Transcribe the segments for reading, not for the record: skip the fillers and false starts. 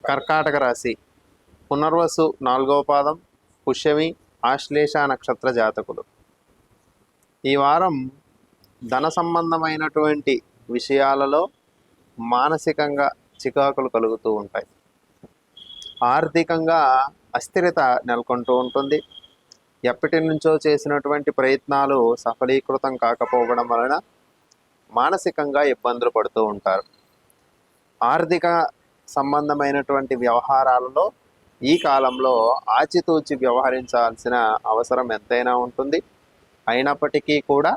కర్కాటక రాశి పునర్వసు 4వ పాదం, పుష్యమి, ఆశ్లేష నక్షత్ర జాతకులు. ఈ వారం ధన సంబంధమైనటువంటి విషయాలలో మానసికంగా చికాకులు కలుగుతూ ఉంటాయి. ఆర్థికంగా అస్థిరత నెలకొంటూ ఉంటుంది. ఎప్పటి నుంచో చేసినటువంటి ప్రయత్నాలు సఫలీకృతం కాకపోవడం వలన మానసికంగా ఇబ్బందులు పడుతూ ఉంటారు. ఆర్థిక సంబంధమైనటువంటి వ్యవహారాలలో ఈ కాలంలో ఆచితూచి వ్యవహరించాల్సిన అవసరం ఎంతైనా ఉంటుంది. అయినప్పటికీ కూడా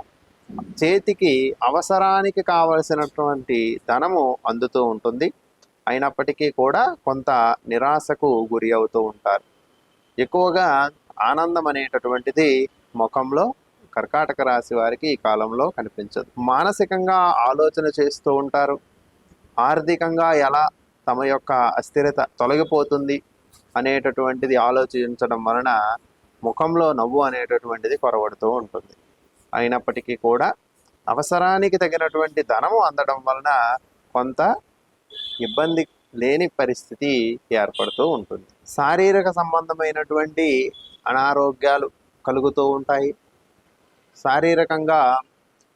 చేతికి అవసరానికి కావలసినటువంటి ధనము అందుతూ ఉంటుంది. అయినప్పటికీ కూడా కొంత నిరాశకు గురి అవుతూ ఉంటారు. ఎక్కువగా ఆనందం అనేటటువంటిది ముఖంలో కర్కాటక రాశి వారికి ఈ కాలంలో కనిపించదు. మానసికంగా ఆలోచన చేస్తూ ఉంటారు. ఆర్థికంగా ఎలా తమ యొక్క అస్థిరత తొలగిపోతుంది అనేటటువంటిది ఆలోచించడం వలన ముఖంలో నవ్వు అనేటటువంటిది కొరవడుతూ ఉంటుంది. అయినప్పటికీ కూడా అవసరానికి తగినటువంటి ధనము అందడం వలన కొంత ఇబ్బంది లేని పరిస్థితి ఏర్పడుతూ ఉంటుంది. శారీరక సంబంధమైనటువంటి అనారోగ్యాలు కలుగుతూ ఉంటాయి. శారీరకంగా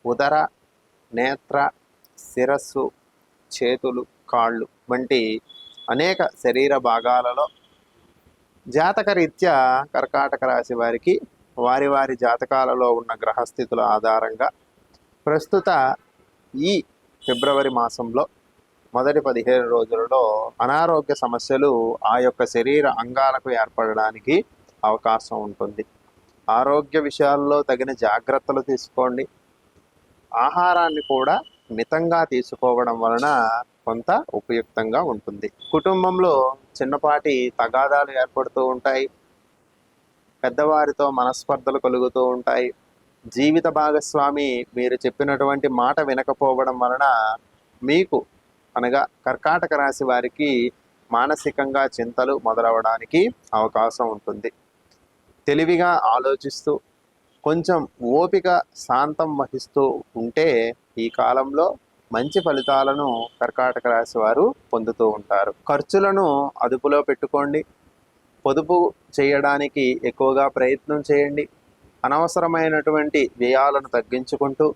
ఉదర, నేత్ర, శిరస్సు, చేతులు, కాళ్ళు వంటి అనేక శరీర భాగాలలో జాతకరీత్యా కర్కాటక రాశి వారికి వారి వారి జాతకాలలో ఉన్న గ్రహస్థితుల ఆధారంగా ప్రస్తుత ఈ ఫిబ్రవరి మాసంలో మొదటి 15 రోజులలో అనారోగ్య సమస్యలు ఆ యొక్క శరీర అంగాలకు ఏర్పడడానికి అవకాశం ఉంటుంది. ఆరోగ్య విషయాల్లో తగిన జాగ్రత్తలు తీసుకోండి. ఆహారాన్ని కూడా మితంగా తీసుకోవడం వలన కొంత ఉపయుక్తంగా ఉంటుంది. కుటుంబంలో చిన్నపాటి తగాదాలు ఏర్పడుతూ ఉంటాయి. పెద్దవారితో మనస్పర్ధలు కలుగుతూ ఉంటాయి. జీవిత భాగస్వామి మీరు చెప్పినటువంటి మాట వినకపోవడం వలన మీకు అనగా కర్కాటక రాశి వారికి మానసికంగా చింతలు మొదలవడానికి అవకాశం ఉంటుంది. తెలివిగా ఆలోచిస్తూ కొంచెం ఓపిక శాంతం వహిస్తూ ఉంటే ఈ కాలంలో మంచి ఫలితాలను కర్కాటక రాశి వారు పొందుతూ ఉంటారు. ఖర్చులను అదుపులో పెట్టుకోండి. పొదుపు చేయడానికి ఎక్కువగా ప్రయత్నం చేయండి. అనవసరమైనటువంటి వ్యయాలను తగ్గించుకుంటూ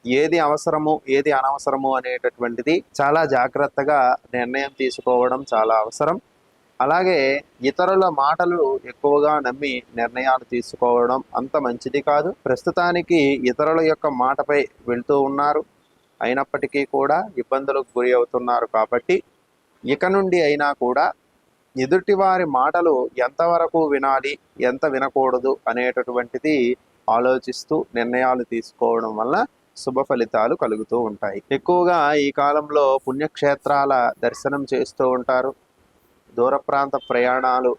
ఏది అవసరము ఏది అనవసరము అనేటటువంటిది చాలా జాగ్రత్తగా నిర్ణయం తీసుకోవడం చాలా అవసరం. అలాగే ఇతరుల మాటలు ఎక్కువగా నమ్మి నిర్ణయాలు తీసుకోవడం అంత మంచిది కాదు. ప్రస్తుతానికి ఇతరుల యొక్క మాటపై వెళ్తూ ఉన్నారు. అయినప్పటికీ కూడా ఇబ్బందులకు గురి అవుతున్నారు. కాబట్టి ఇక నుండి అయినా కూడా ఎదుటివారి మాటలు ఎంతవరకు వినాలి, ఎంత వినకూడదు అనేటటువంటిది ఆలోచిస్తూ నిర్ణయాలు తీసుకోవడం వల్ల శుభ ఫలితాలు కలుగుతూ ఉంటాయి. ఎక్కువగా ఈ కాలంలో పుణ్యక్షేత్రాల దర్శనం చేస్తూ ఉంటారు. దూర ప్రాంత ప్రయాణాలు,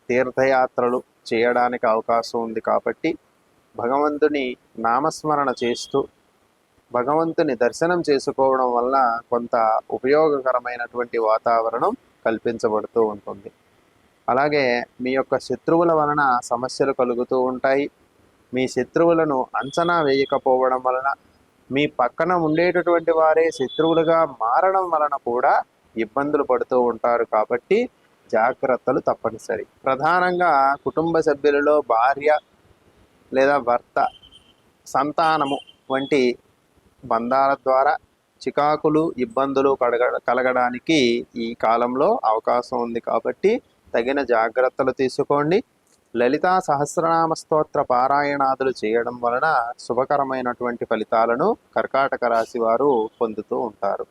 తీర్థయాత్రలు చేయడానికి అవకాశం ఉంది. కాబట్టి భగవంతుని నామస్మరణ చేస్తూ భగవంతుని దర్శనం చేసుకోవడం వల్ల కొంత ఉపయోగకరమైనటువంటి వాతావరణం కల్పించబడుతూ ఉంటుంది. అలాగే మీ యొక్క శత్రువుల వలన సమస్యలు కలుగుతూ ఉంటాయి. మీ శత్రువులను అంచనా వేయకపోవడం వలన మీ పక్కన ఉండేటటువంటి వారే శత్రువులుగా మారడం వలన కూడా ఇబ్బందులు పడుతూ ఉంటారు. కాబట్టి జాగ్రత్తలు తప్పనిసరి. ప్రధానంగా కుటుంబ సభ్యులలో భార్య లేదా భర్త, సంతానము వంటి బంధాల ద్వారా చికాకులు, ఇబ్బందులు కలగడానికి ఈ కాలంలో అవకాశం ఉంది. కాబట్టి తగిన జాగ్రత్తలు తీసుకోండి. లలితా సహస్రనామ స్తోత్ర పారాయణాదులు చేయడం వలన శుభకరమైనటువంటి ఫలితాలను కర్కాటక రాశి వారు పొందుతూ ఉంటారు.